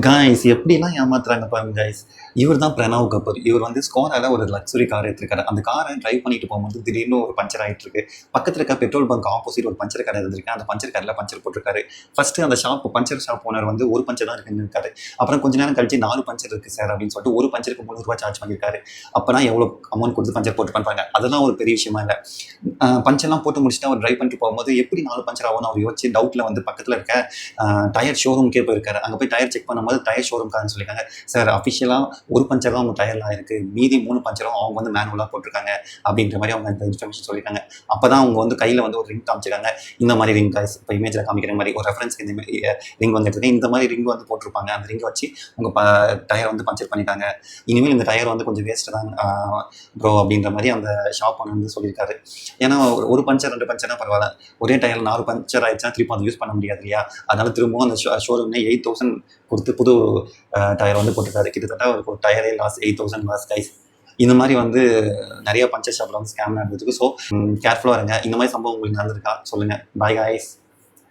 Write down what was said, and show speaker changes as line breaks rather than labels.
Guys எப்படிலாம் ஏமாத்துறாங்க பாருங்க காய்ஸ். இவர் தான் பிரணவ் கபூர். இவர் வந்து ஸ்கோடால ஒரு லக்ஸுரி கார் எடுத்திருக்காரு. அந்த காரை டிரைவ் பண்ணிட்டு போகும்போது திடீர்னு ஒரு பஞ்சர் ஆயிட்டு இருக்கு. பக்கத்துல இருக்க பெட்ரோல் பங்க் ஆப்போசிட் ஒரு பஞ்சர் கடை இருந்திருக்கு. அந்த பஞ்சர் கடையில் பஞ்சர் போட்டிருக்காரு. ஃபர்ஸ்ட் அந்த பஞ்சர் ஷாப் ஓனர் வந்து ஒரு பஞ்சர் தான் இருக்குன்னு இருக்காரு. அப்புறம் கொஞ்ச நேரம் கழிச்சு 4 பஞ்சர் இருக்கு சார் அப்படின்னு சொல்லிட்டு ஒரு பஞ்சருக்கு ₹300 சார்ஜ் பண்ணியிருக்காரு. அப்பனா எவ்வளோ அமௌண்ட் கொடுத்து பஞ்சர் போட்டு பண்றாங்க. அதெல்லாம் ஒரு பெரிய விஷயமா இல்லை. பஞ்சர்லாம் போட்டு முடிச்சுட்டு அவர் டிரைவ் பண்ணிட்டு போகும்போது எப்படி 4 பஞ்சர் ஆகும்னு அவர் யோசிச்சு டவுட்ல வந்து பக்கத்துல இருக்க டயர் ஷோரூம்க்கே போயிருக்காரு. அங்கே போய் டயர் செக் பண்ணும்போது டயர் ஷோரூம்காரங்க சொல்லியிருக்காங்க, சார் அஃபிஷியலாக ஒரு பஞ்சர் தான் உங்கள் டயர்லாம் இருக்குது, மீதி 3 பஞ்சரும் அவங்க வந்து மேனுவலாக போட்டிருக்காங்க அப்படின்ற மாதிரி அவங்க அந்த இன்ஃபர்மேஷன் சொல்லியிருக்காங்க. அப்போ தான் அவங்க வந்து கையில் வந்து ஒரு ரிங் காமிச்சிருக்காங்க. இந்த மாதிரி ரிங் காய்ஸ் இப்போ இமேஜில் காமிக்கிற மாதிரி ஒரு ரெஃபரன்ஸ்க்கு இந்த மாதிரி ரிங் வந்து எடுத்துருக்கேன். இந்த மாதிரி ரிங் வந்து போட்டிருப்பாங்க. அந்த ரிங்கை வச்சு உங்கள் டயர் வந்து பஞ்சர் பண்ணிட்டாங்க. இனிமேல் இந்த டயர் வந்து கொஞ்சம் வேஸ்ட்டு தான் ப்ரோ அப்படின்ற மாதிரி அந்த ஷாப் வந்து சொல்லியிருக்காரு. ஏன்னா ஒரு பஞ்சர் 2 பஞ்சர்னா பரவாயில்ல, ஒரே டயர் 4 பஞ்சர் ஆயிடுச்சுன்னா திருப்பி அதை யூஸ் பண்ண முடியாது இல்லையா? அதனால திரும்பவும் அந்த ஷோரூம்ல 8,000 கொடுத்து புது டயர் வந்து போட்டிருக்காரு. கிட்டத்தட்ட ஒரு டயரே லாஸ், 8,000 லாஸ் கைஸ். இந்த மாதிரி வந்து நிறைய பஞ்சர் ஷாப்ல வந்து ஸ்கேம் நடந்ததுக்கு. ஸோ கேர்ஃபுல்லாக இருங்க. இந்த மாதிரி சம்பவம் உங்களுக்கு நடந்திருக்கா சொல்லுங்க. Bye guys.